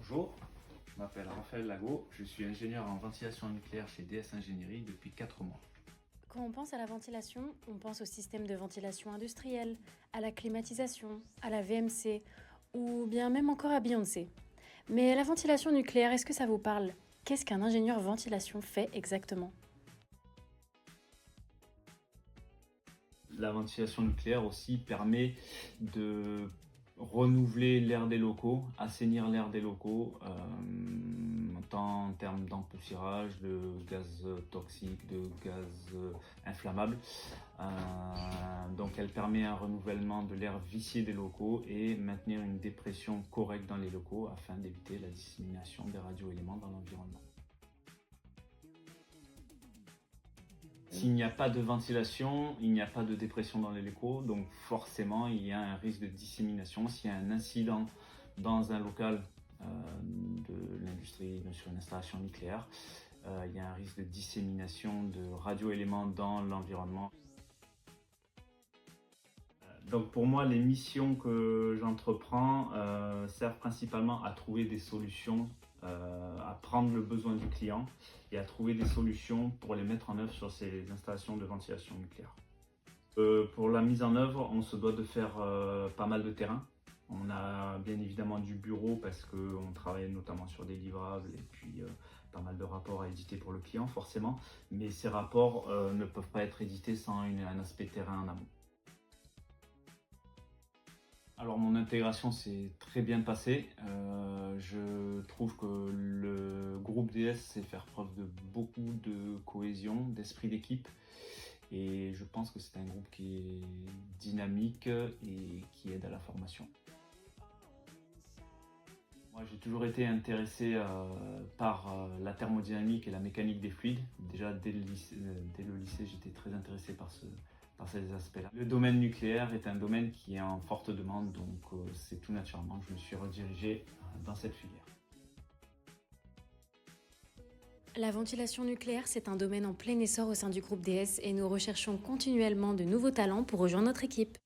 Bonjour, je m'appelle Raphaël Lago, je suis ingénieur en ventilation nucléaire chez DS Ingénierie depuis 4 mois. Quand on pense à la ventilation, on pense au système de ventilation industriel, à la climatisation, à la VMC, ou bien même encore à Beyoncé. Mais la ventilation nucléaire, est-ce que ça vous parle? Qu'est-ce qu'un ingénieur ventilation fait exactement? La ventilation nucléaire aussi permet de renouveler l'air des locaux, assainir l'air des locaux, tant en termes d'empoussiérage, de gaz toxiques, de gaz inflammables. Donc elle permet un renouvellement de l'air vicié des locaux et maintenir une dépression correcte dans les locaux afin d'éviter la dissémination des radioéléments dans l'environnement. S'il n'y a pas de ventilation, il n'y a pas de dépression dans les locaux, donc forcément il y a un risque de dissémination. S'il y a un incident dans un local de l'industrie, sur une installation nucléaire, il y a un risque de dissémination de radioéléments dans l'environnement. Donc pour moi, les missions que j'entreprends servent principalement à trouver des solutions, à prendre le besoin du client et à trouver des solutions pour les mettre en œuvre sur ces installations de ventilation nucléaire. Pour la mise en œuvre, on se doit de faire pas mal de terrain. On a bien évidemment du bureau parce qu'on travaille notamment sur des livrables et puis pas mal de rapports à éditer pour le client forcément. Mais ces rapports ne peuvent pas être édités sans un aspect terrain en amont. Alors mon intégration s'est très bien passée. Je trouve que le groupe DS sait faire preuve de beaucoup de cohésion, d'esprit d'équipe. Et je pense que c'est un groupe qui est dynamique et qui aide à la formation. Moi j'ai toujours été intéressé par la thermodynamique et la mécanique des fluides. Déjà dès le lycée j'étais très intéressé par ces aspects-là. Le domaine nucléaire est un domaine qui est en forte demande, donc c'est tout naturellement que je me suis redirigé dans cette filière. La ventilation nucléaire, c'est un domaine en plein essor au sein du groupe DS et nous recherchons continuellement de nouveaux talents pour rejoindre notre équipe.